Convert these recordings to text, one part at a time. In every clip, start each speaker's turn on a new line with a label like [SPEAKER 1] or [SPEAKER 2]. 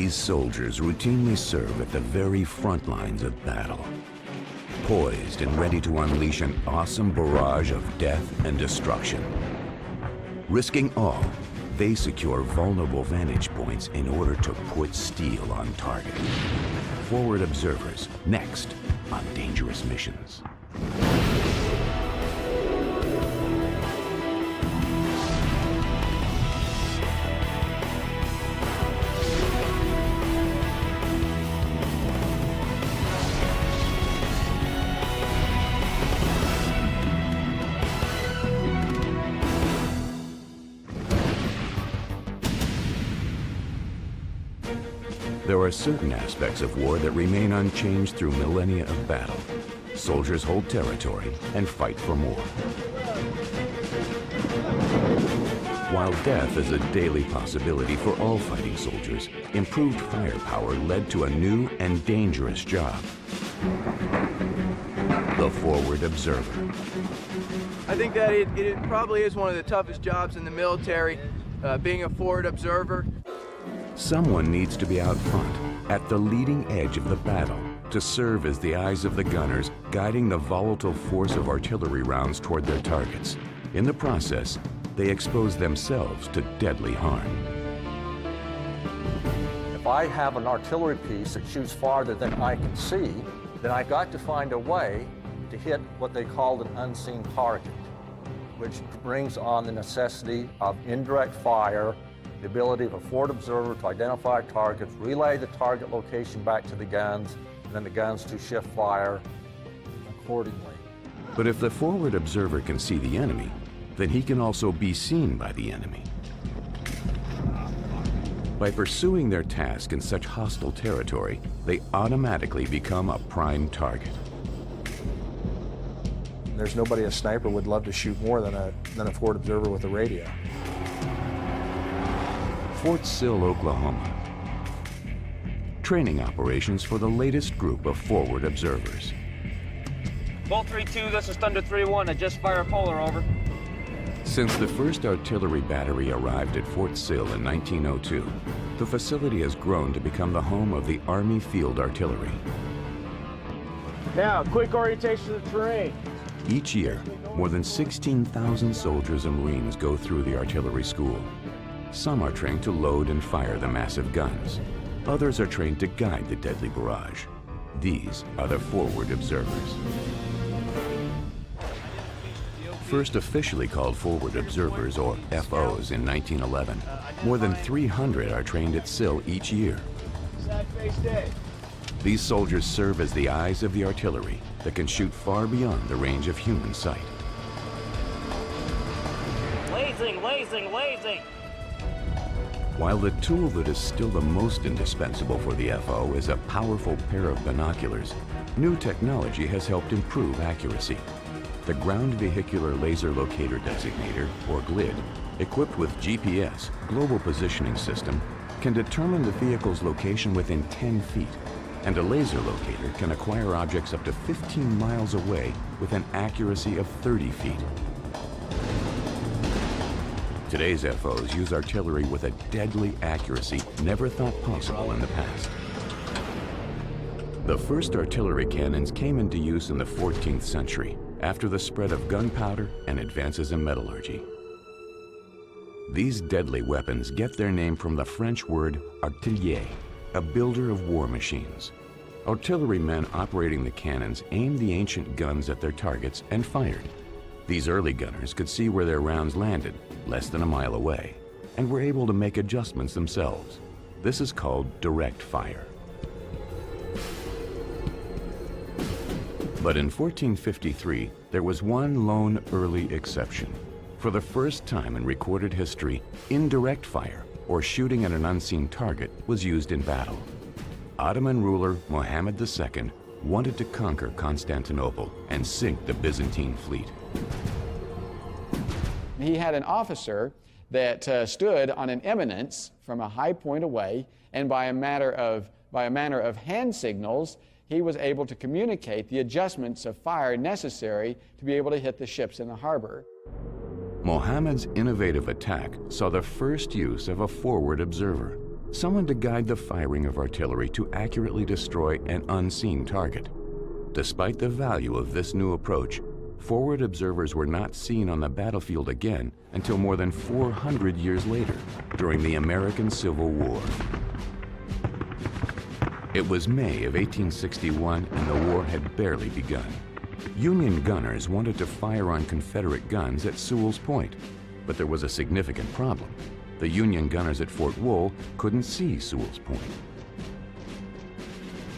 [SPEAKER 1] These soldiers routinely serve at the very front lines of battle, poised and ready to unleash an awesome barrage of death and destruction. Risking all, they secure vulnerable vantage points in order to put steel on target. Forward observers, next on dangerous missions. There are certain aspects of war that remain unchanged through millennia of battle. Soldiers hold territory and fight for more. While death is a daily possibility for all fighting soldiers, improved firepower led to a new and dangerous job: the forward observer.
[SPEAKER 2] I think that it probably is one of the toughest jobs in the military, being a forward observer.
[SPEAKER 1] Someone needs to be out front, at the leading edge of the battle, to serve as the eyes of the gunners, guiding the volatile force of artillery rounds toward their targets. In the process, they expose themselves to deadly harm.
[SPEAKER 3] If I have an artillery piece that shoots farther than I can see, then I've got to find a way to hit what they call an unseen target, which brings on the necessity of indirect fire, the ability of a forward observer to identify targets, relay the target location back to the guns, and then the guns to shift fire accordingly.
[SPEAKER 1] But if the forward observer can see the enemy, then he can also be seen by the enemy. By pursuing their task in such hostile territory, they automatically become a prime target.
[SPEAKER 4] There's nobody a sniper would love to shoot more than a forward observer with a radio.
[SPEAKER 1] Fort Sill, Oklahoma. Training operations for the latest group of forward observers.
[SPEAKER 5] Bolt 3-2, this is Thunder 3-1. I just fired Polar, over.
[SPEAKER 1] Since the first artillery battery arrived at Fort Sill in 1902, the facility has grown to become the home of the Army Field Artillery.
[SPEAKER 6] Now, quick orientation of the terrain.
[SPEAKER 1] Each year, more than 16,000 soldiers and Marines go through the artillery school. Some are trained to load and fire the massive guns. Others are trained to guide the deadly barrage. These are the forward observers. First officially called forward observers, or FOs, in 1911, more than 300 are trained at Sill each year. These soldiers serve as the eyes of the artillery that can shoot far beyond the range of human sight.
[SPEAKER 5] Lasing, lasing, lasing!
[SPEAKER 1] While the tool that is still the most indispensable for the FO is a powerful pair of binoculars, new technology has helped improve accuracy. The Ground Vehicular Laser Locator Designator, or GLID, equipped with GPS, Global Positioning System, can determine the vehicle's location within 10 feet, and a laser locator can acquire objects up to 15 miles away with an accuracy of 30 feet. Today's FOs use artillery with a deadly accuracy never thought possible in the past. The first artillery cannons came into use in the 14th century, after the spread of gunpowder and advances in metallurgy. These deadly weapons get their name from the French word artiller, a builder of war machines. Artillerymen operating the cannons aimed the ancient guns at their targets and fired. These early gunners could see where their rounds landed, less than a mile away, and were able to make adjustments themselves. This is called direct fire. But in 1453, there was one lone early exception. For the first time in recorded history, indirect fire, or shooting at an unseen target, was used in battle. Ottoman ruler Mohammed II wanted to conquer Constantinople and sink the Byzantine fleet.
[SPEAKER 7] He had an officer that stood on an eminence from a high point away, and by a manner of hand signals, he was able to communicate the adjustments of fire necessary to be able to hit the ships in the harbor.
[SPEAKER 1] Mohammed's innovative attack saw the first use of a forward observer. someone to guide the firing of artillery to accurately destroy an unseen target. Despite the value of this new approach, forward observers were not seen on the battlefield again until more than 400 years later, during the American Civil War. It was May of 1861 and the war had barely begun. Union gunners wanted to fire on Confederate guns at Sewell's Point, but there was a significant problem. The Union gunners at Fort Wool couldn't see Sewell's Point.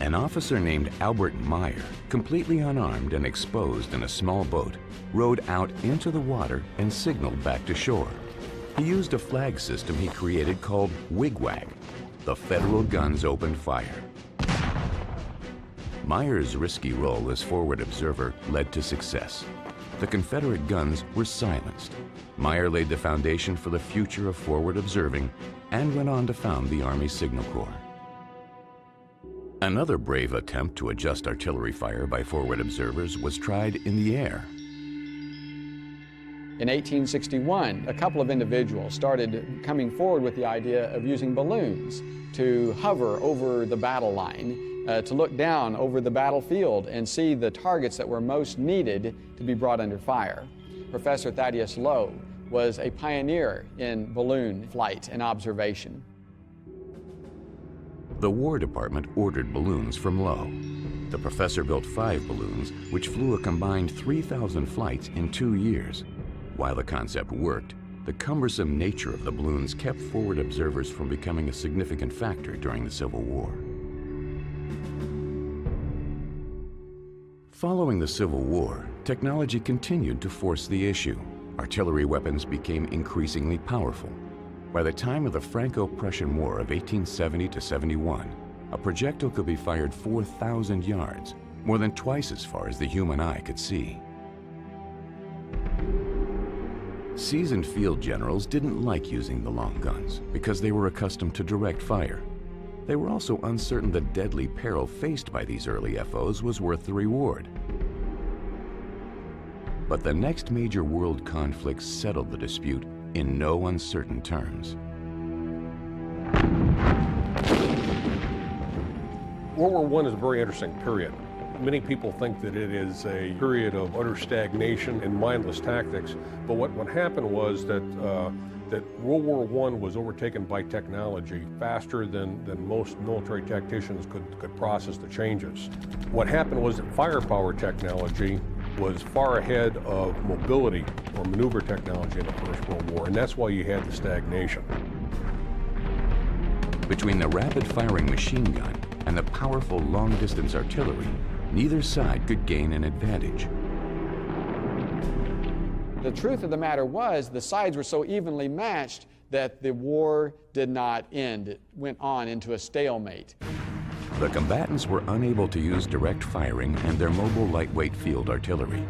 [SPEAKER 1] An officer named Albert Meyer, completely unarmed and exposed in a small boat, rowed out into the water and signaled back to shore. He used a flag system he created called wigwag. The Federal guns opened fire. Meyer's risky role as forward observer led to success. The Confederate guns were silenced. Meyer laid the foundation for the future of forward observing and went on to found the Army Signal Corps. Another brave attempt to adjust artillery fire by forward observers was tried in the air.
[SPEAKER 7] In 1861, a couple of individuals started coming forward with the idea of using balloons to hover over the battle line, to look down over the battlefield and see the targets that were most needed to be brought under fire. Professor Thaddeus Lowe was a pioneer in balloon flight and observation.
[SPEAKER 1] The War Department ordered balloons from Lowe. The professor built 5 balloons, which flew a combined 3,000 flights in 2 years. While the concept worked, the cumbersome nature of the balloons kept forward observers from becoming a significant factor during the Civil War. Following the Civil War, technology continued to force the issue. Artillery weapons became increasingly powerful. By the time of the Franco-Prussian War of 1870 to 71, a projectile could be fired 4,000 yards, more than twice as far as the human eye could see. Seasoned field generals didn't like using the long guns because they were accustomed to direct fire. They were also uncertain the deadly peril faced by these early FOs was worth the reward. But the next major world conflict settled the dispute in no uncertain terms.
[SPEAKER 8] World War I is a very interesting period. Many people think that it is a period of utter stagnation and mindless tactics, but what happened was that World War I was overtaken by technology faster than most military tacticians could process the changes. What happened was that firepower technology was far ahead of mobility or maneuver technology in the First World War, and that's why you had the stagnation.
[SPEAKER 1] Between the rapid-firing machine gun and the powerful long-distance artillery, neither side could gain an advantage.
[SPEAKER 7] The truth of the matter was the sides were so evenly matched that the war did not end. It went on into a stalemate.
[SPEAKER 1] The combatants were unable to use direct firing and their mobile lightweight field artillery.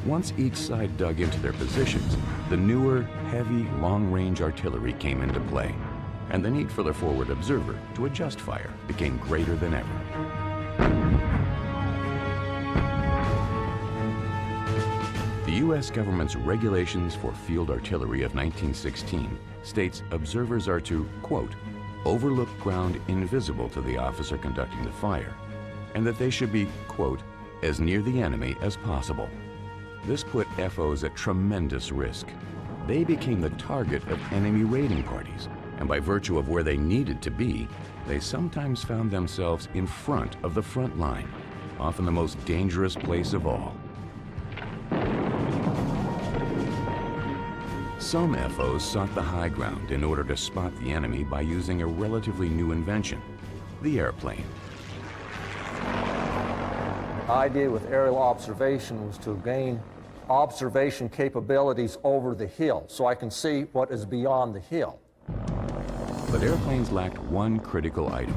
[SPEAKER 1] Once each side dug into their positions, the newer, heavy, long-range artillery came into play, and the need for the forward observer to adjust fire became greater than ever. The U.S. government's Regulations for Field Artillery of 1916 states observers are to, quote, overlook ground invisible to the officer conducting the fire, and that they should be, quote, as near the enemy as possible. This put FOs at tremendous risk. They became the target of enemy raiding parties, and by virtue of where they needed to be, they sometimes found themselves in front of the front line, often the most dangerous place of all. Some FOs sought the high ground in order to spot the enemy by using a relatively new invention, the airplane.
[SPEAKER 3] The idea with aerial observation was to gain observation capabilities over the hill, so I can see what is beyond the hill.
[SPEAKER 1] But airplanes lacked one critical item,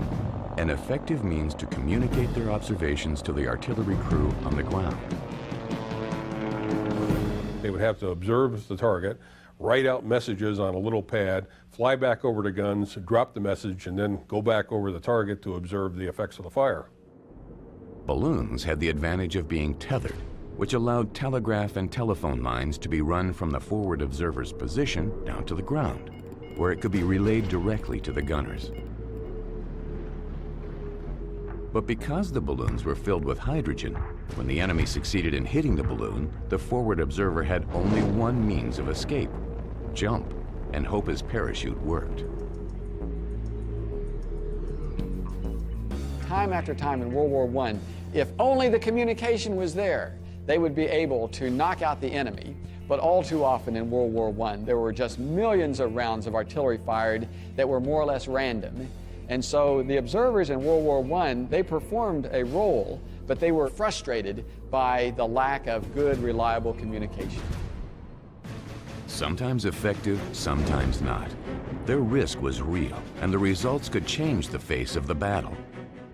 [SPEAKER 1] an effective means to communicate their observations to the artillery crew on the ground.
[SPEAKER 8] They would have to observe the target, write out messages on a little pad, fly back over to guns, drop the message, and then go back over the target to observe the effects of the fire.
[SPEAKER 1] Balloons had the advantage of being tethered, which allowed telegraph and telephone lines to be run from the forward observer's position down to the ground, where it could be relayed directly to the gunners. But because the balloons were filled with hydrogen, when the enemy succeeded in hitting the balloon, the forward observer had only one means of escape: jump and hope his parachute worked.
[SPEAKER 7] Time after time in World War I, if only the communication was there, they would be able to knock out the enemy. But all too often in World War I, there were just millions of rounds of artillery fired that were more or less random. And so the observers in World War I, they performed a role, but they were frustrated by the lack of good, reliable communication.
[SPEAKER 1] Sometimes effective, sometimes not. Their risk was real, and the results could change the face of the battle.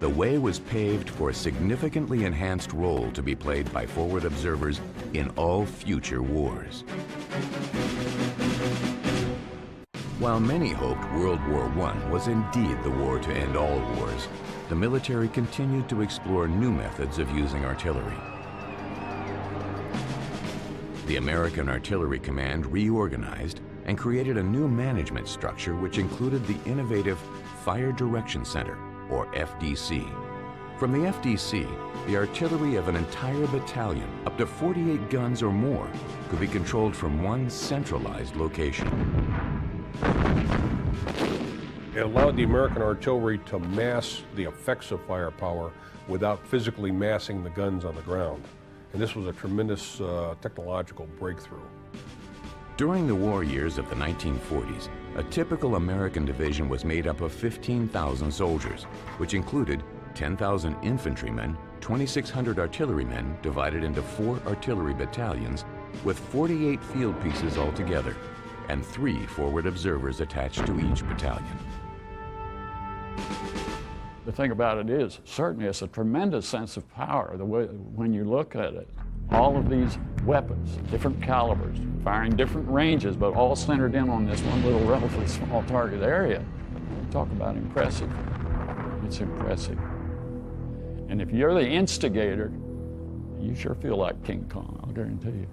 [SPEAKER 1] The way was paved for a significantly enhanced role to be played by forward observers in all future wars. While many hoped World War I was indeed the war to end all wars, the military continued to explore new methods of using artillery. The American Artillery Command reorganized and created a new management structure which included the innovative Fire Direction Center, or FDC. From the FDC, the artillery of an entire battalion, up to 48 guns or more, could be controlled from one centralized location.
[SPEAKER 8] It allowed the American artillery to mass the effects of firepower without physically massing the guns on the ground. And this was a tremendous technological breakthrough.
[SPEAKER 1] During the war years of the 1940s, a typical American division was made up of 15,000 soldiers, which included 10,000 infantrymen, 2,600 artillerymen divided into 4 artillery battalions with 48 field pieces altogether, and 3 forward observers attached to each battalion.
[SPEAKER 9] The thing about it is, certainly it's a tremendous sense of power the way, when you look at it. All of these weapons, different calibers, firing different ranges, but all centered in on this one little relatively small target area. Talk about impressive. It's impressive. And if you're the instigator, you sure feel like King Kong, I'll guarantee you.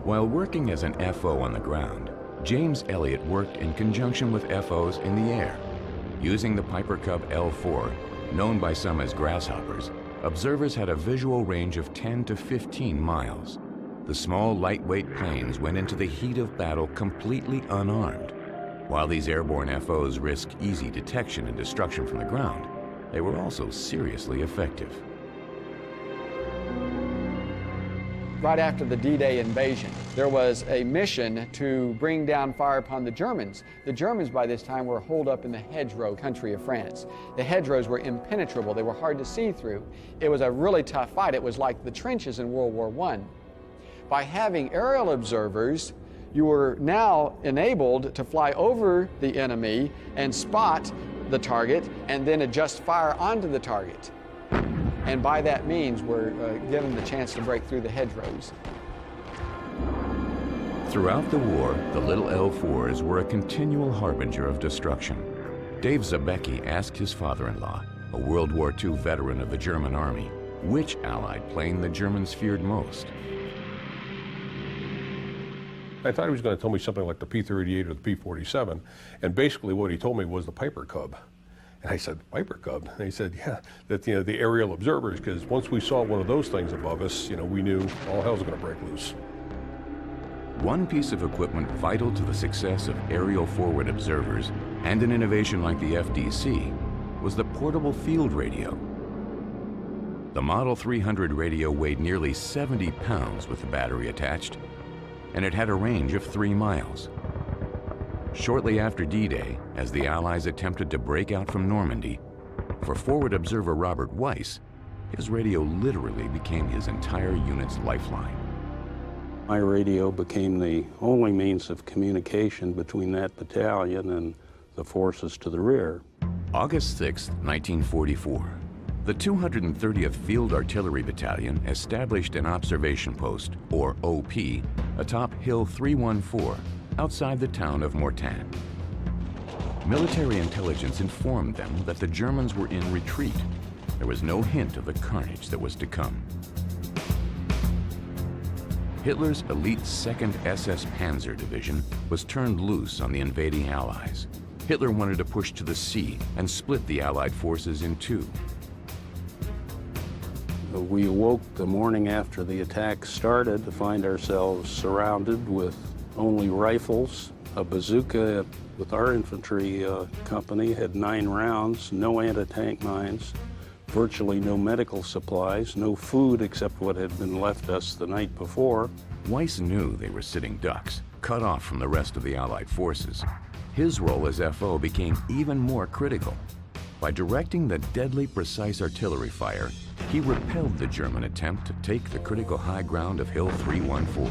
[SPEAKER 1] While working as an FO on the ground, James Elliott worked in conjunction with FOs in the air. Using the Piper Cub L4, known by some as grasshoppers, observers had a visual range of 10 to 15 miles. The small, lightweight planes went into the heat of battle completely unarmed. While these airborne FOs risked easy detection and destruction from the ground, they were also seriously effective.
[SPEAKER 7] Right after the D-Day invasion, there was a mission to bring down fire upon the Germans. The Germans by this time were holed up in the hedgerow country of France. The hedgerows were impenetrable. They were hard to see through. It was a really tough fight. It was like the trenches in World War I. By having aerial observers, you were now enabled to fly over the enemy and spot the target and then adjust fire onto the target. And by that means, we're given the chance to break through the hedgerows.
[SPEAKER 1] Throughout the war, the little L4s were a continual harbinger of destruction. Dave Zabecki asked his father-in-law, a World War II veteran of the German Army, which Allied plane the Germans feared most.
[SPEAKER 8] I thought he was going to tell me something like the P-38 or the P-47, and basically what he told me was the Piper Cub. And I said, Piper Cub? And he said, yeah, that, the aerial observers, because once we saw one of those things above us, we knew all hell's going to break loose.
[SPEAKER 1] One piece of equipment vital to the success of aerial forward observers and an innovation like the FDC was the portable field radio. The Model 300 radio weighed nearly 70 pounds with the battery attached, and it had a range of 3 miles. Shortly after D-Day, as the Allies attempted to break out from Normandy, for forward observer Robert Weiss, his radio literally became his entire unit's lifeline.
[SPEAKER 10] My radio became the only means of communication between that battalion and the forces to the rear.
[SPEAKER 1] August 6, 1944. The 230th Field Artillery Battalion established an observation post, or OP, atop Hill 314, outside the town of Mortain. Military intelligence informed them that the Germans were in retreat. There was no hint of the carnage that was to come. Hitler's elite 2nd SS Panzer Division was turned loose on the invading Allies. Hitler wanted to push to the sea and split the Allied forces in two.
[SPEAKER 10] We awoke the morning after the attack started to find ourselves surrounded with only rifles. A bazooka with our infantry company had 9 rounds, no anti-tank mines, virtually no medical supplies, no food except what had been left us the night before.
[SPEAKER 1] Weiss knew they were sitting ducks, cut off from the rest of the Allied forces. His role as FO became even more critical. By directing the deadly precise artillery fire, he repelled the German attempt to take the critical high ground of Hill 314.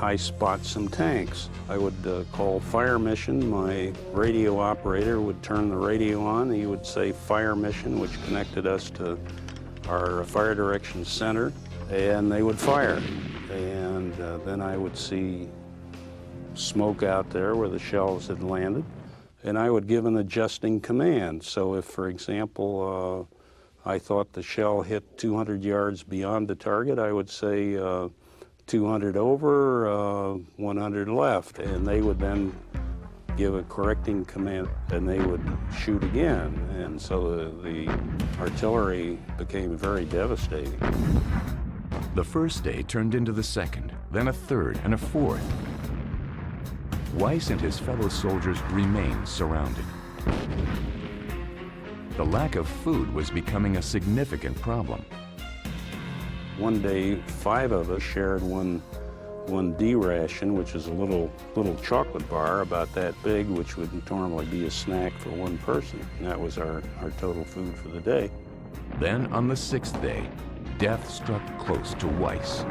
[SPEAKER 10] I spot some tanks. I would call fire mission. My radio operator would turn the radio on. He would say fire mission, which connected us to our fire direction center, and they would fire. And then I would see smoke out there where the shells had landed, and I would give an adjusting command. So if, for example, I thought the shell hit 200 yards beyond the target, I would say 200 over, 100 left, and they would then give a correcting command, and they would shoot again. And so the artillery became very devastating.
[SPEAKER 1] The first day turned into the second, then a third and a fourth. Weiss and his fellow soldiers remained surrounded. The lack of food was becoming a significant problem.
[SPEAKER 10] One day, 5 of us shared one D ration, which is a little chocolate bar about that big, which would normally be a snack for one person. And that was our total food for the day.
[SPEAKER 1] Then on the 6th day, death struck close to Weiss.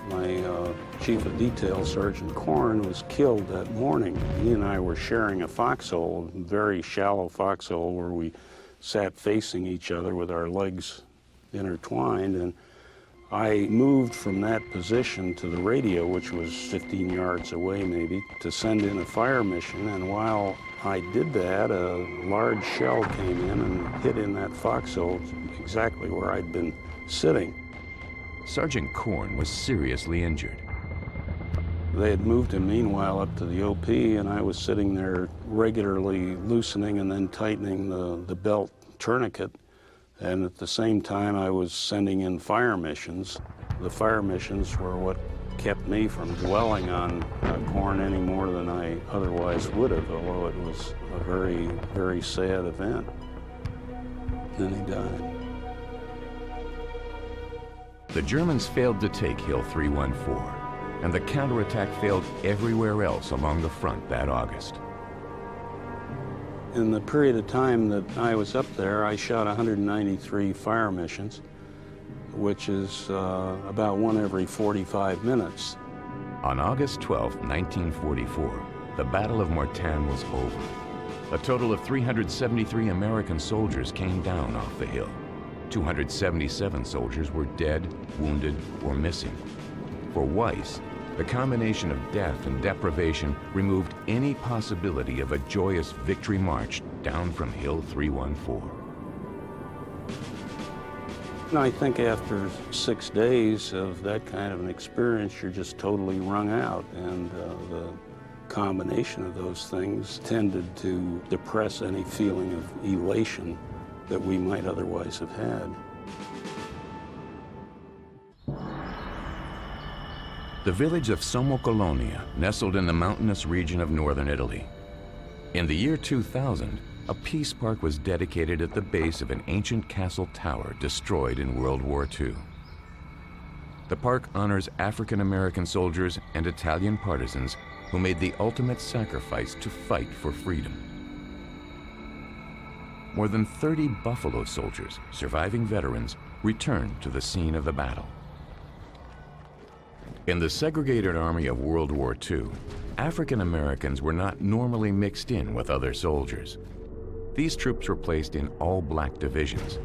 [SPEAKER 10] My chief of detail, Sergeant Korn, was killed that morning. He and I were sharing a foxhole, a very shallow foxhole where we sat facing each other with our legs intertwined, and I moved from that position to the radio, which was 15 yards away maybe, to send in a fire mission. And while I did that, a large shell came in and hit in that foxhole exactly where I'd been sitting.
[SPEAKER 1] Sergeant Korn was seriously injured.
[SPEAKER 10] They had moved him meanwhile up to the OP, and I was sitting there regularly loosening and then tightening the belt tourniquet. And at the same time, I was sending in fire missions. The fire missions were what kept me from dwelling on Korn any more than I otherwise would have, although it was a very, very sad event. Then he died.
[SPEAKER 1] The Germans failed to take Hill 314, and the counterattack failed everywhere else along the front that August.
[SPEAKER 10] In the period of time that I was up there, I shot 193 fire missions, which is about one every 45 minutes.
[SPEAKER 1] On August 12, 1944, the Battle of Mortain was over. A total of 373 American soldiers came down off the hill. 277 soldiers were dead, wounded, or missing. For Weiss, the combination of death and deprivation removed any possibility of a joyous victory march down from Hill 314.
[SPEAKER 10] And I think after 6 days of that kind of an experience, you're just totally wrung out, and the combination of those things tended to depress any feeling of elation that we might otherwise have had.
[SPEAKER 1] The village of Sommo-Colonia nestled in the mountainous region of northern Italy. In the year 2000, a peace park was dedicated at the base of an ancient castle tower destroyed in World War II. The park honors African-American soldiers and Italian partisans who made the ultimate sacrifice to fight for freedom. More than 30 Buffalo soldiers, surviving veterans, returned to the scene of the battle. In the segregated army of World War II, African Americans were not normally mixed in with other soldiers. These troops were placed in all-black divisions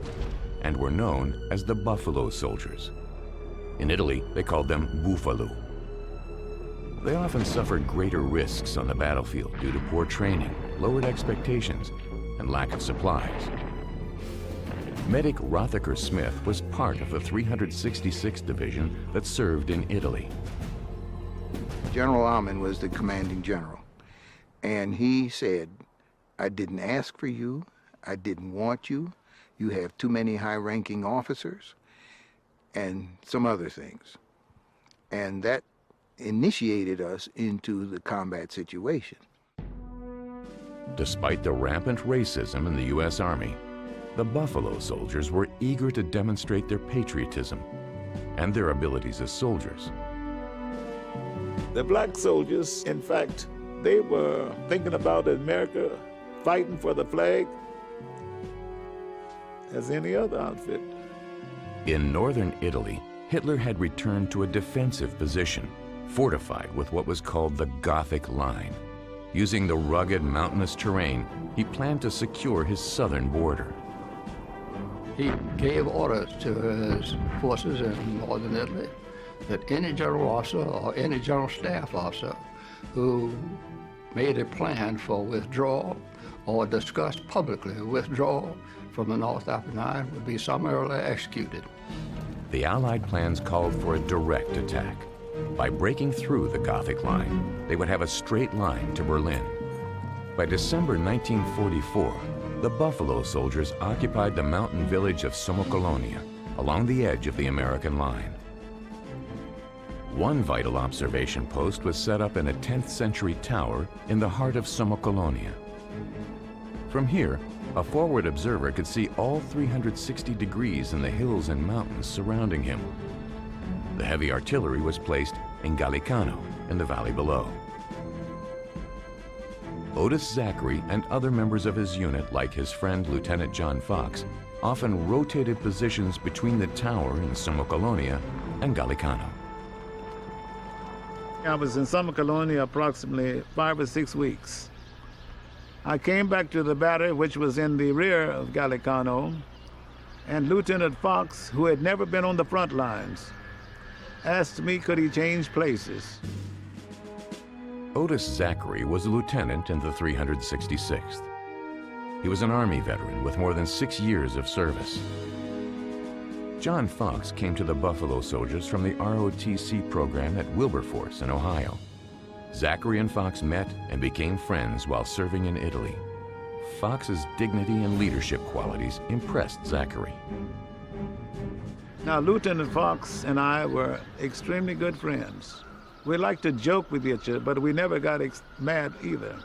[SPEAKER 1] and were known as the Buffalo soldiers. In Italy, they called them Bufalo. They often suffered greater risks on the battlefield due to poor training, lowered expectations, and lack of supplies. Medic Rothacker Smith was part of the 366th Division that served in Italy.
[SPEAKER 11] General Almond was the commanding general, and he said, I didn't ask for you, I didn't want you, you have too many high-ranking officers, and some other things. And that initiated us into the combat situation.
[SPEAKER 1] Despite the rampant racism in the U.S. Army, the Buffalo Soldiers were eager to demonstrate their patriotism and their abilities as soldiers.
[SPEAKER 12] The black soldiers, in fact, they were thinking about America, fighting for the flag as any other outfit.
[SPEAKER 1] In northern Italy, Hitler had returned to a defensive position, fortified with what was called the Gothic Line. Using the rugged mountainous terrain, he planned to secure his southern border.
[SPEAKER 13] He gave orders to his forces in northern Italy that any general officer or any general staff officer who made a plan for withdrawal or discussed publicly withdrawal from the North Apennine would be summarily executed.
[SPEAKER 1] The Allied plans called for a direct attack. By breaking through the Gothic Line, they would have a straight line to Berlin. By December 1944, the Buffalo Soldiers occupied the mountain village of Somocolonia, along the edge of the American line. One vital observation post was set up in a 10th century tower in the heart of Somocolonia. From here, a forward observer could see all 360 degrees in the hills and mountains surrounding him. The heavy artillery was placed in Gallicano, in the valley below. Otis Zachary and other members of his unit, like his friend Lieutenant John Fox, often rotated positions between the tower in Somocolonia and Gallicano.
[SPEAKER 12] I was in Somocolonia approximately 5 or 6 weeks. I came back to the battery, which was in the rear of Gallicano, and Lieutenant Fox, who had never been on the front lines, asked me could he change places.
[SPEAKER 1] Otis Zachary was a lieutenant in the 366th. He was an Army veteran with more than 6 years of service. John Fox came to the Buffalo Soldiers from the ROTC program at Wilberforce in Ohio. Zachary and Fox met and became friends while serving in Italy. Fox's dignity and leadership qualities impressed Zachary.
[SPEAKER 12] Now, Lieutenant Fox and I were extremely good friends. We liked to joke with each other, but we never got mad either.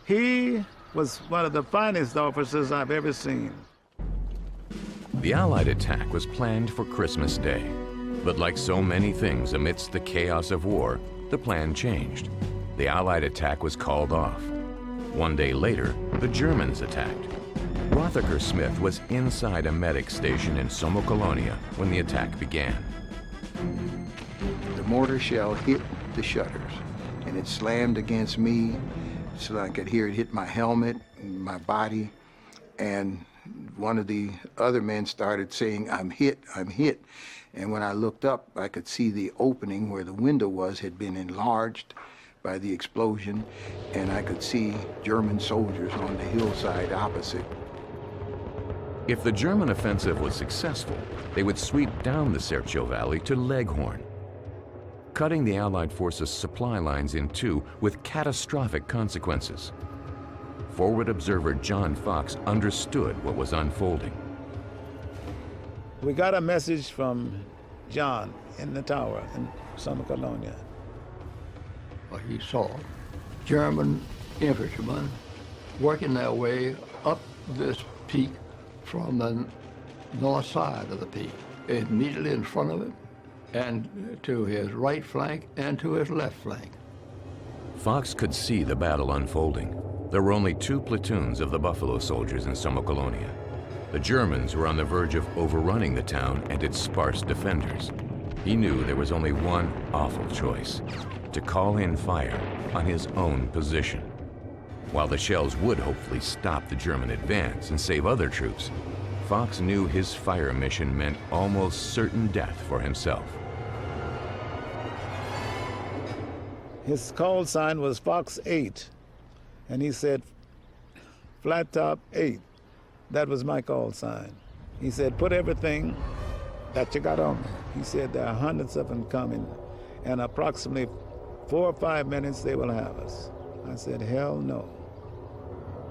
[SPEAKER 12] He was one of the finest officers I've ever seen.
[SPEAKER 1] The Allied attack was planned for Christmas Day, but like so many things amidst the chaos of war, the plan changed. The Allied attack was called off. One day later, the Germans attacked. Rothacker Smith was inside a medic station in Somocolonia when the attack began.
[SPEAKER 11] The mortar shell hit the shutters, and it slammed against me, so I could hear it hit my helmet, my body, and one of the other men started saying, I'm hit, I'm hit. And when I looked up, I could see the opening where the window was had been enlarged by the explosion, and I could see German soldiers on the hillside opposite.
[SPEAKER 1] If the German offensive was successful, they would sweep down the Serchio Valley to Leghorn, cutting the Allied forces' supply lines in two with catastrophic consequences. Forward observer John Fox understood what was unfolding.
[SPEAKER 12] We got a message from John in the tower in Somocolonia.
[SPEAKER 13] Well, he saw German infantrymen working their way up this peak from the north side of the peak, immediately in front of him, and to his right flank and to his left flank.
[SPEAKER 1] Fox could see the battle unfolding. There were only 2 platoons of the Buffalo Soldiers in Somocolonia. The Germans were on the verge of overrunning the town and its sparse defenders. He knew there was only one awful choice: to call in fire on his own position. While the shells would hopefully stop the German advance and save other troops, Fox knew his fire mission meant almost certain death for himself.
[SPEAKER 12] His call sign was Fox 8, and he said, flat top 8. That was my call sign. He said, put everything that you got on there. He said, there are hundreds of them coming, and approximately 4 or 5 minutes, they will have us. I said, hell no.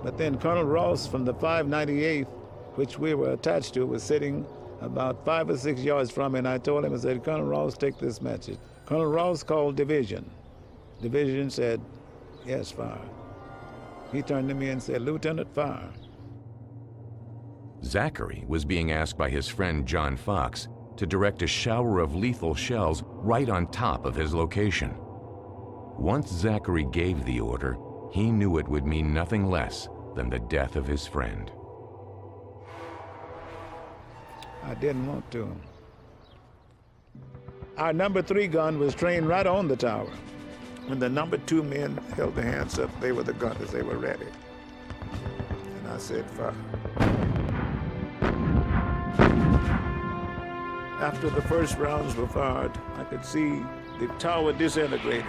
[SPEAKER 12] But then Colonel Ross from the 598th, which we were attached to, was sitting about 5 or 6 yards from me, and I told him, I said, Colonel Ross, take this message. Colonel Ross called division. Division said, yes, fire. He turned to me and said, Lieutenant, fire.
[SPEAKER 1] Zachary was being asked by his friend John Fox to direct a shower of lethal shells right on top of his location. Once Zachary gave the order, he knew it would mean nothing less than the death of his friend.
[SPEAKER 12] I didn't want to. Our number 3 gun was trained right on the tower. When the number 2 men held their hands up, they were the gunners, they were ready. And I said, fire. After the first rounds were fired, I could see the tower disintegrating.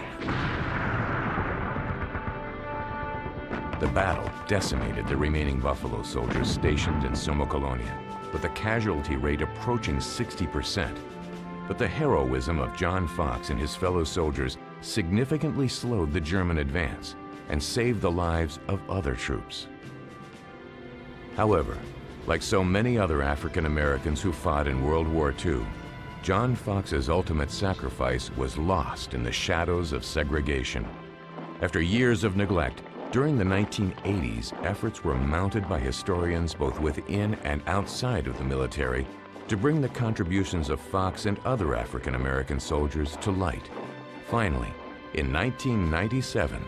[SPEAKER 1] The battle decimated the remaining Buffalo soldiers stationed in Somocolonia, with a casualty rate approaching 60%. But the heroism of John Fox and his fellow soldiers significantly slowed the German advance and saved the lives of other troops. However, like so many other African Americans who fought in World War II, John Fox's ultimate sacrifice was lost in the shadows of segregation. After years of neglect, during the 1980s, efforts were mounted by historians both within and outside of the military to bring the contributions of Fox and other African American soldiers to light. Finally, in 1997,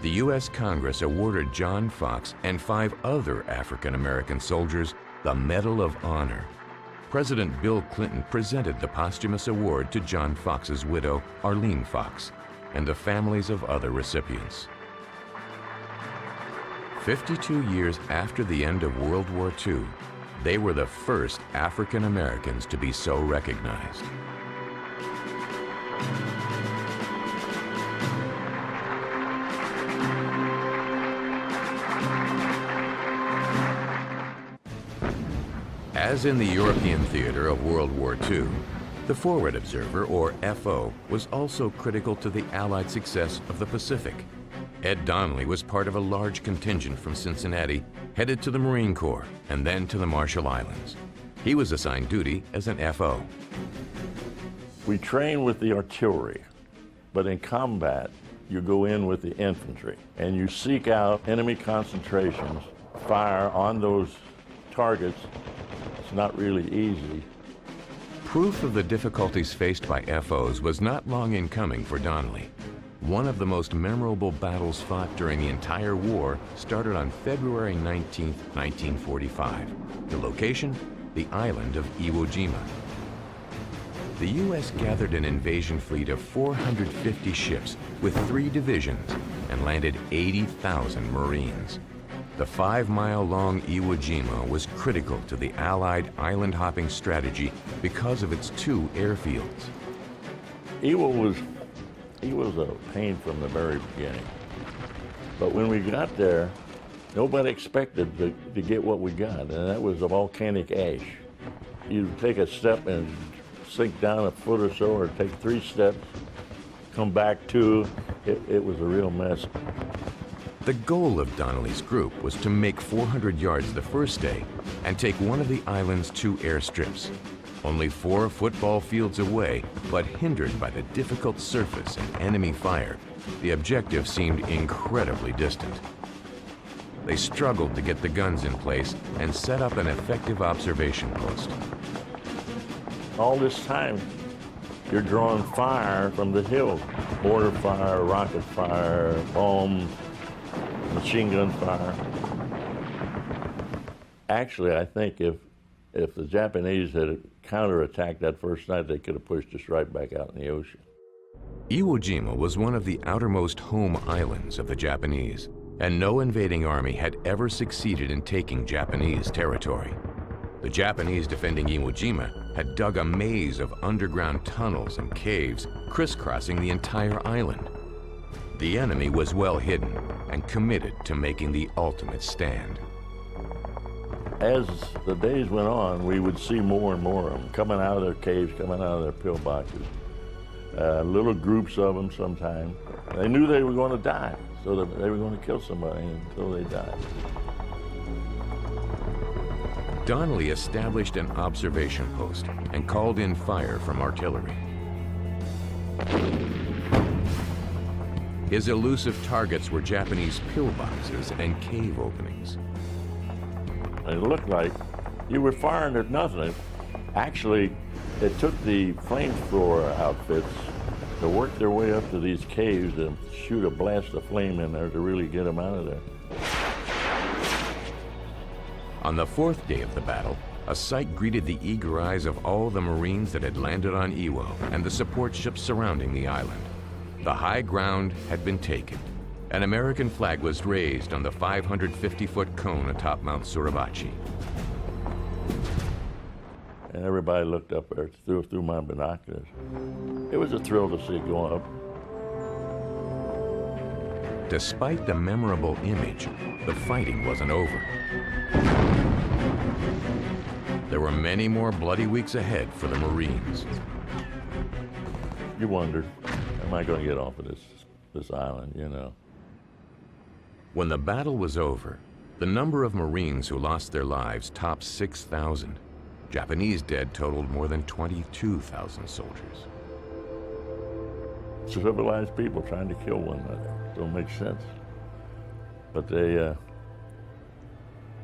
[SPEAKER 1] the U.S. Congress awarded John Fox and 5 other African American soldiers the Medal of Honor. President Bill Clinton presented the posthumous award to John Fox's widow, Arlene Fox, and the families of other recipients. 52 years after the end of World War II, they were the first African Americans to be so recognized. As in the European theater of World War II, the Forward Observer, or FO, was also critical to the Allied success of the Pacific. Ed Donnelly was part of a large contingent from Cincinnati, headed to the Marine Corps and then to the Marshall Islands. He was assigned duty as an FO.
[SPEAKER 14] We train with the artillery, but in combat, you go in with the infantry and you seek out enemy concentrations, fire on those targets. It's not really easy.
[SPEAKER 1] Proof of the difficulties faced by FOs was not long in coming for Donnelly. One of the most memorable battles fought during the entire war started on February 19, 1945. The location? The island of Iwo Jima. The U.S. gathered an invasion fleet of 450 ships with 3 divisions and landed 80,000 Marines. The 5-mile-long Iwo Jima was critical to the Allied island-hopping strategy because of its 2 airfields.
[SPEAKER 14] Iwo was a pain from the very beginning. But when we got there, nobody expected to get what we got, and that was the volcanic ash. You take a step and sink down a foot or so, or take 3 steps, come back 2. It was a real mess.
[SPEAKER 1] The goal of Donnelly's group was to make 400 yards the first day and take one of the island's 2 airstrips. Only 4 football fields away, but hindered by the difficult surface and enemy fire, the objective seemed incredibly distant. They struggled to get the guns in place and set up an effective observation post.
[SPEAKER 14] All this time, you're drawing fire from the hills. Mortar fire, rocket fire, bombs, machine gun fire. Actually, I think if the Japanese had counterattacked that first night, they could have pushed us right back out in the ocean.
[SPEAKER 1] Iwo Jima was one of the outermost home islands of the Japanese, and no invading army had ever succeeded in taking Japanese territory. The Japanese defending Iwo Jima had dug a maze of underground tunnels and caves crisscrossing the entire island. The enemy was well hidden and committed to making the ultimate stand.
[SPEAKER 14] As the days went on, we would see more and more of them coming out of their caves, coming out of their pillboxes. little groups of them sometimes. They knew they were going to die, so that they were going to kill somebody until they died.
[SPEAKER 1] Donnelly established an observation post and called in fire from artillery. His elusive targets were Japanese pillboxes and cave openings.
[SPEAKER 14] It looked like you were firing at nothing. Actually, it took the flamethrower outfits to work their way up to these caves and shoot a blast of flame in there to really get them out of there.
[SPEAKER 1] On the fourth day of the battle, a sight greeted the eager eyes of all the Marines that had landed on Iwo and the support ships surrounding the island. The high ground had been taken. An American flag was raised on the 550-foot cone atop Mount Suribachi.
[SPEAKER 14] And everybody looked up there through my binoculars. It was a thrill to see it go up.
[SPEAKER 1] Despite the memorable image, the fighting wasn't over. There were many more bloody weeks ahead for the Marines.
[SPEAKER 14] You wondered, am I going to get off of this island, you know?
[SPEAKER 1] When the battle was over, the number of Marines who lost their lives topped 6,000. Japanese dead totaled more than 22,000 soldiers.
[SPEAKER 14] Civilized people trying to kill one another. Don't make sense. But they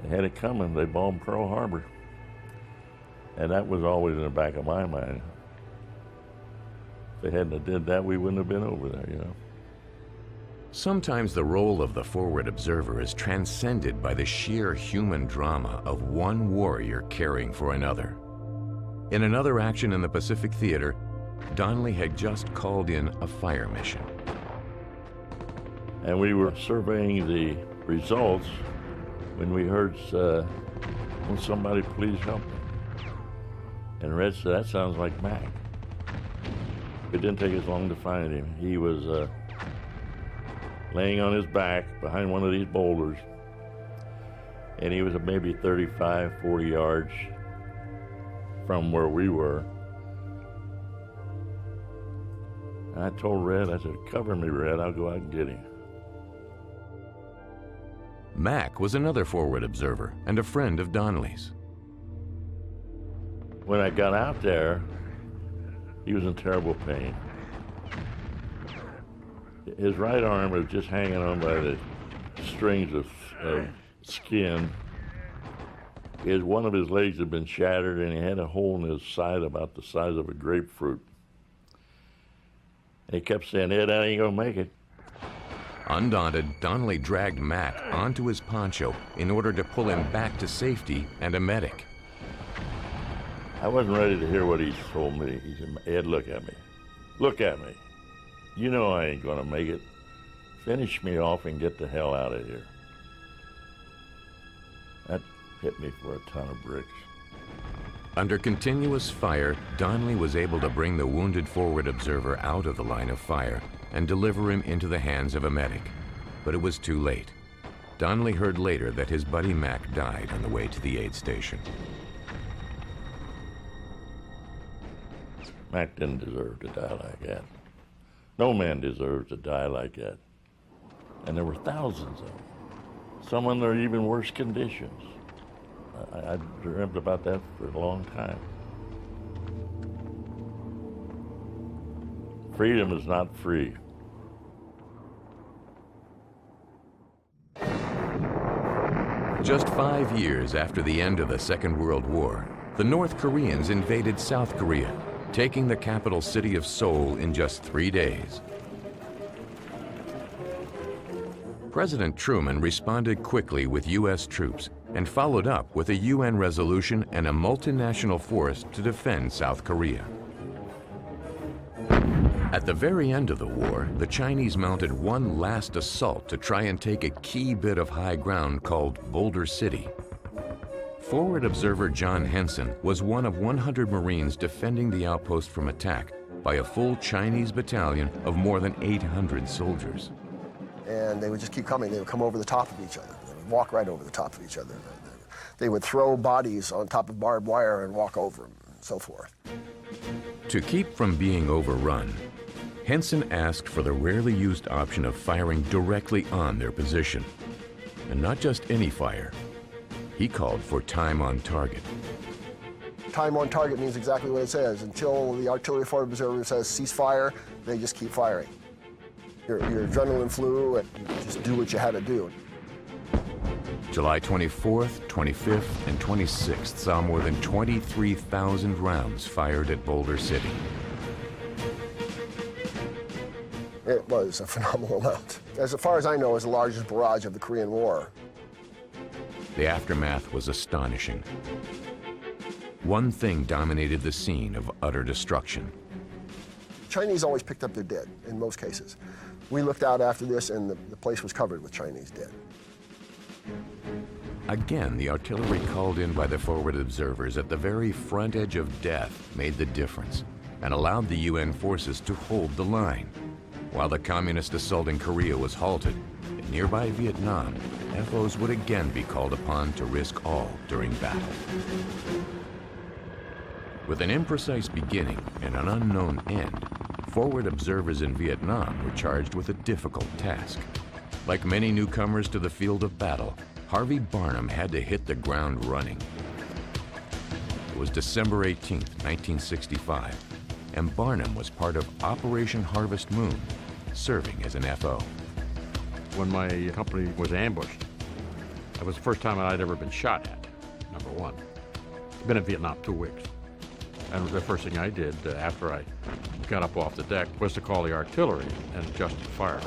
[SPEAKER 14] had it coming. They bombed Pearl Harbor. And that was always in the back of my mind. If they hadn't have did that, we wouldn't have been over there, you know.
[SPEAKER 1] Sometimes the role of the forward observer is transcended by the sheer human drama of one warrior caring for another. In another action in the Pacific Theater, Donnelly had just called in a fire mission.
[SPEAKER 14] And we were surveying the results when we heard, will somebody please help me? And Red said, that sounds like Mac. It didn't take us long to find him. He was laying on his back behind one of these boulders, and he was maybe 35, 40 yards from where we were. And I told Red, I said, cover me, Red, I'll go out and get him.
[SPEAKER 1] Mac was another forward observer and a friend of Donnelly's.
[SPEAKER 14] When I got out there, he was in terrible pain. His right arm was just hanging on by the strings of skin. One of his legs had been shattered, and he had a hole in his side about the size of a grapefruit. And he kept saying, Ed, I ain't gonna make it.
[SPEAKER 1] Undaunted, Donnelly dragged Mac onto his poncho in order to pull him back to safety and a medic.
[SPEAKER 14] I wasn't ready to hear what he told me. He said, Ed, look at me. Look at me. You know I ain't gonna make it. Finish me off and get the hell out of here. That hit me for a ton of bricks.
[SPEAKER 1] Under continuous fire, Donnelly was able to bring the wounded forward observer out of the line of fire and deliver him into the hands of a medic. But it was too late. Donnelly heard later that his buddy Mac died on the way to the aid station.
[SPEAKER 14] Mac didn't deserve to die like that. No man deserves to die like that. And there were thousands of them. Some in their even worse conditions. I dreamt about that for a long time. Freedom is not free.
[SPEAKER 1] Just 5 years after the end of the Second World War, the North Koreans invaded South Korea, taking the capital city of Seoul in just 3 days. President Truman responded quickly with U.S. troops and followed up with a UN resolution and a multinational force to defend South Korea. At the very end of the war, the Chinese mounted one last assault to try and take a key bit of high ground called Boulder City. Forward observer John Henson was one of 100 Marines defending the outpost from attack by a full Chinese battalion of more than 800 soldiers.
[SPEAKER 15] And they would just keep coming. They would come over the top of each other. They would walk right over the top of each other. They would throw bodies on top of barbed wire and walk over them, and so forth.
[SPEAKER 1] To keep from being overrun, Henson asked for the rarely used option of firing directly on their position. And not just any fire. He called for time on target.
[SPEAKER 15] Time on target means exactly what it says. Until the artillery forward observer says cease fire, they just keep firing. Your adrenaline flew and just do what you had to do.
[SPEAKER 1] July 24th, 25th, and 26th saw more than 23,000 rounds fired at Boulder City.
[SPEAKER 15] It was a phenomenal amount. As far as I know, it was the largest barrage of the Korean War.
[SPEAKER 1] The aftermath was astonishing. One thing dominated the scene of utter destruction.
[SPEAKER 15] Chinese always picked up their dead, in most cases. We looked out after this, and the place was covered with Chinese dead.
[SPEAKER 1] Again, the artillery called in by the forward observers at the very front edge of death made the difference and allowed the UN forces to hold the line. While the communist assault in Korea was halted, in nearby Vietnam, FOs would again be called upon to risk all during battle. With an imprecise beginning and an unknown end, forward observers in Vietnam were charged with a difficult task. Like many newcomers to the field of battle, Harvey Barnum had to hit the ground running. It was December 18, 1965, and Barnum was part of Operation Harvest Moon, serving as an FO.
[SPEAKER 16] When my company was ambushed, that was the first time I'd ever been shot at, number one. I'd been in Vietnam 2 weeks. And the first thing I did after I got up off the deck was to call the artillery and adjust the fire.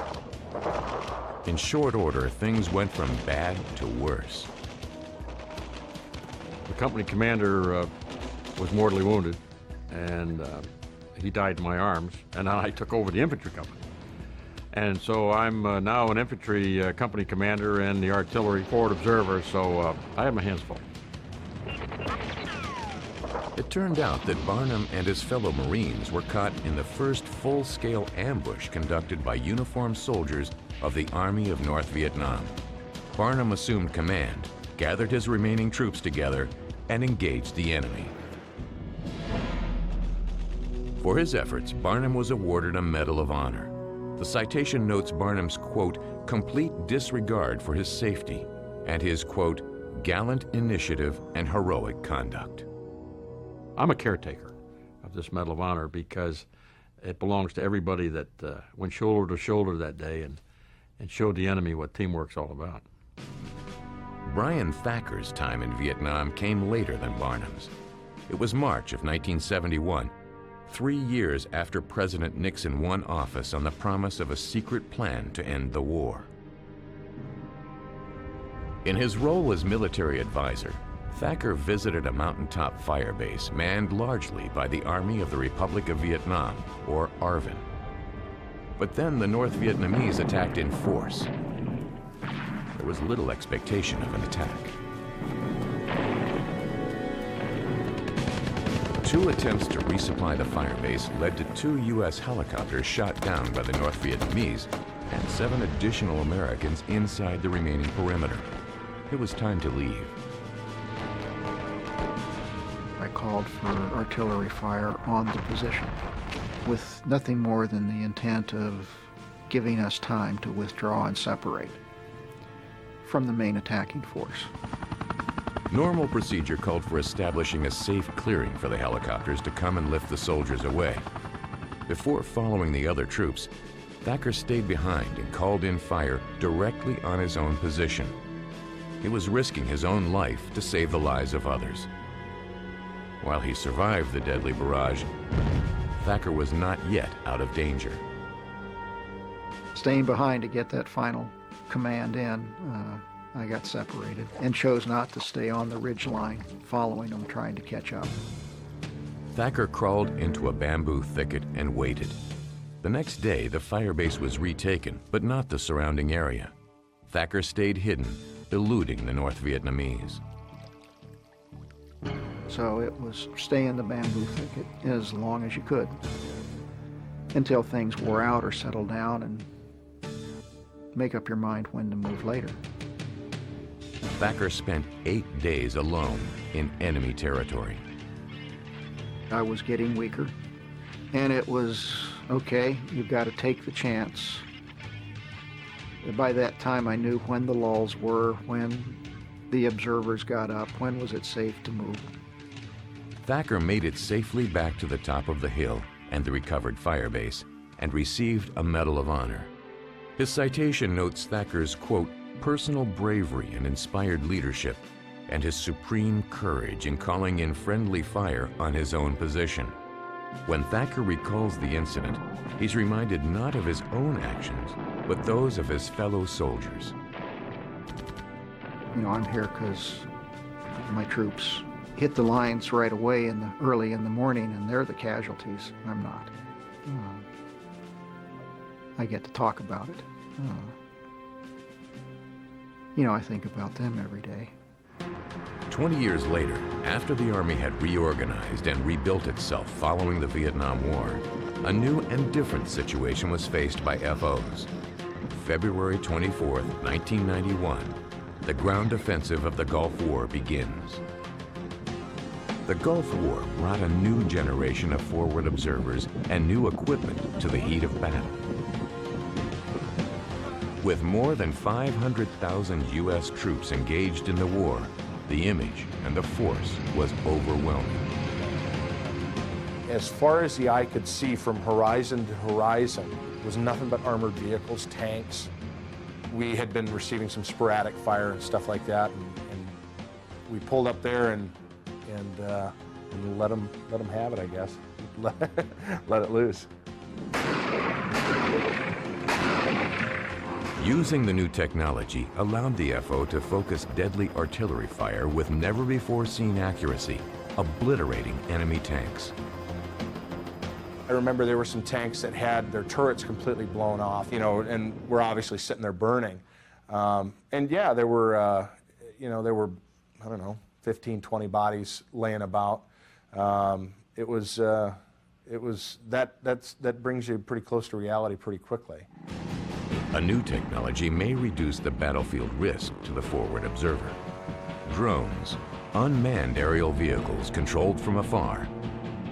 [SPEAKER 1] In short order, things went from bad to worse.
[SPEAKER 16] The company commander was mortally wounded, and he died in my arms, and then I took over the infantry company. And so I'm now an infantry company commander and the artillery forward observer, so I have my hands full.
[SPEAKER 1] It turned out that Barnum and his fellow Marines were caught in the first full-scale ambush conducted by uniformed soldiers of the Army of North Vietnam. Barnum assumed command, gathered his remaining troops together, and engaged the enemy. For his efforts, Barnum was awarded a Medal of Honor. The citation notes Barnum's, quote, complete disregard for his safety and his, quote, gallant initiative and heroic conduct.
[SPEAKER 16] I'm a caretaker of this Medal of Honor because it belongs to everybody that went shoulder to shoulder that day and showed the enemy what teamwork's all about.
[SPEAKER 1] Brian Thacker's time in Vietnam came later than Barnum's. It was March of 1971, 3 years after President Nixon won office on the promise of a secret plan to end the war. In his role as military advisor, Thacker visited a mountaintop fire base manned largely by the Army of the Republic of Vietnam, or ARVN. But then the North Vietnamese attacked in force. There was little expectation of an attack. 2 attempts to resupply the fire base led to 2 U.S. helicopters shot down by the North Vietnamese and 7 additional Americans inside the remaining perimeter. It was time to leave.
[SPEAKER 17] I called for artillery fire on the position with nothing more than the intent of giving us time to withdraw and separate from the main attacking force.
[SPEAKER 1] Normal procedure called for establishing a safe clearing for the helicopters to come and lift the soldiers away. Before following the other troops, Thacker stayed behind and called in fire directly on his own position. He was risking his own life to save the lives of others. While he survived the deadly barrage, Thacker was not yet out of danger.
[SPEAKER 17] Staying behind to get that final command in, I got separated and chose not to stay on the ridge line, following them, trying to catch up.
[SPEAKER 1] Thacker crawled into a bamboo thicket and waited. The next day, the fire base was retaken, but not the surrounding area. Thacker stayed hidden, eluding the North Vietnamese.
[SPEAKER 17] So it was stay in the bamboo thicket as long as you could until things wore out or settled down and make up your mind when to move later.
[SPEAKER 1] Thacker spent 8 days alone in enemy territory.
[SPEAKER 17] I was getting weaker, and it was okay, you've got to take the chance. By that time, I knew when the lulls were, when the observers got up, when was it safe to move.
[SPEAKER 1] Thacker made it safely back to the top of the hill and the recovered firebase and received a Medal of Honor. His citation notes Thacker's, quote, personal bravery and inspired leadership and his supreme courage in calling in friendly fire on his own position. When Thacker recalls the incident, he's reminded not of his own actions, but those of his fellow soldiers.
[SPEAKER 17] You know, I'm here because my troops hit the lines right away early in the morning, and they're the casualties. I'm not. I get to talk about it. You know, I think about them every day.
[SPEAKER 1] 20 years later, after the Army had reorganized and rebuilt itself following the Vietnam War, a new and different situation was faced by FOs. February 24th, 1991, the ground offensive of the Gulf War begins. The Gulf War brought a new generation of forward observers and new equipment to the heat of battle. With more than 500,000 U.S. troops engaged in the war, the image and the force was overwhelming.
[SPEAKER 4] As far as the eye could see from horizon to horizon, was nothing but armored vehicles, tanks. We had been receiving some sporadic fire and stuff like that, and we pulled up there and let them have it, I guess. Let it loose.
[SPEAKER 1] Using the new technology allowed the FO to focus deadly artillery fire with never-before-seen accuracy, obliterating enemy tanks.
[SPEAKER 4] I remember there were some tanks that had their turrets completely blown off, you know, and were obviously sitting there burning. And yeah, there were, you know, there were, I don't know, 15, 20 bodies laying about. It was that brings you pretty close to reality pretty quickly.
[SPEAKER 1] A new technology may reduce the battlefield risk to the forward observer. Drones, unmanned aerial vehicles controlled from afar,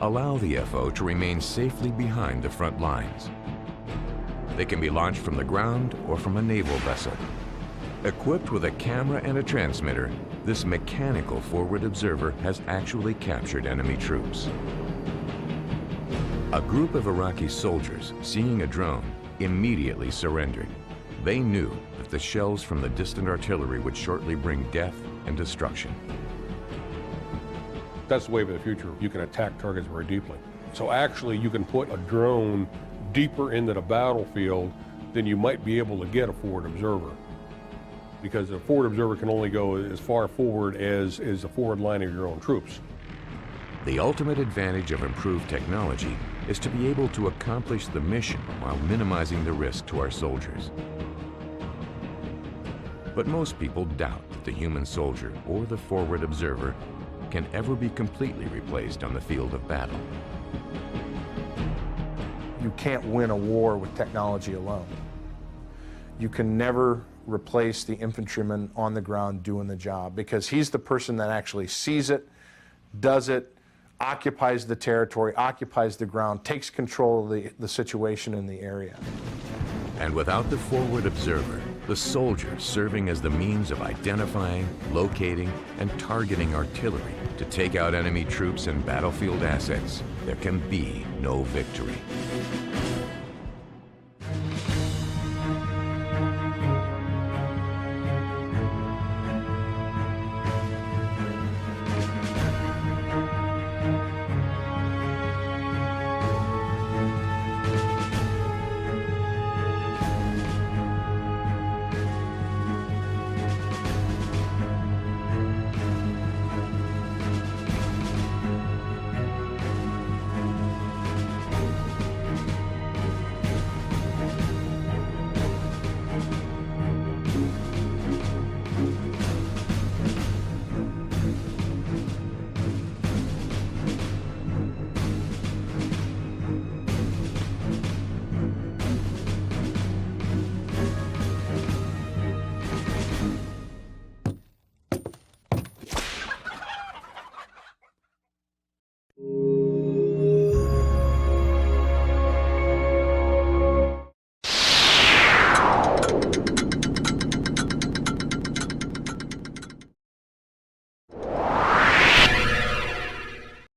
[SPEAKER 1] allow the FO to remain safely behind the front lines. They can be launched from the ground or from a naval vessel. Equipped with a camera and a transmitter, this mechanical forward observer has actually captured enemy troops. A group of Iraqi soldiers, seeing a drone, immediately surrendered. They knew that the shells from the distant artillery would shortly bring death and destruction.
[SPEAKER 8] That's the wave of the future. You can attack targets very deeply. So actually you can put a drone deeper into the battlefield than you might be able to get a forward observer. Because a forward observer can only go as far forward as the forward line of your own troops.
[SPEAKER 1] The ultimate advantage of improved technology is to be able to accomplish the mission while minimizing the risk to our soldiers. But most people doubt that the human soldier or the forward observer can ever be completely replaced on the field of battle.
[SPEAKER 4] You can't win a war with technology alone. You can never replace the infantryman on the ground doing the job, because he's the person that actually sees it, does it, occupies the territory, occupies the ground, takes control of the situation in the area.
[SPEAKER 1] And without the forward observer, the soldier serving as the means of identifying, locating, and targeting artillery to take out enemy troops and battlefield assets, there can be no victory.